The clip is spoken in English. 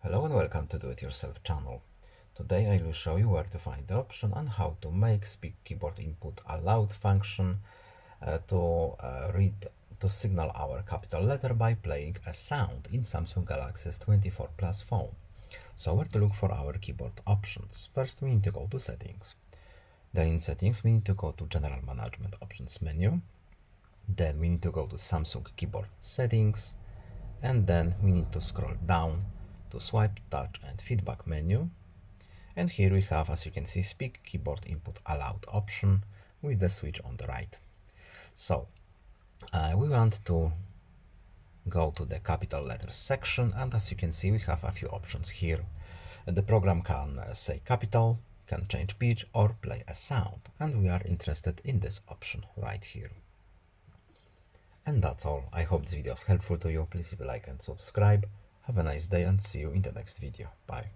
Hello and welcome to Do It Yourself channel. Today I will show you where to find the option and how to make speak keyboard input aloud function to signal our capital letter by playing a sound in Samsung Galaxy S24 Plus phone. So where to look for our keyboard options? First we need to go to settings. Then in settings we need to go to general management options menu. Then we need to go to Samsung keyboard settings, and then we need to scroll down to swipe, touch and feedback menu. And here we have, as you can see, speak keyboard input aloud option with the switch on the right. So we want to go to the capital letters section, and as you can see we have a few options here. The program can say capital, can change pitch or play a sound, and we are interested in this option right here. And that's all. I hope this video is helpful to you. Please leave a like and subscribe. Have a nice day and see you in the next video. Bye.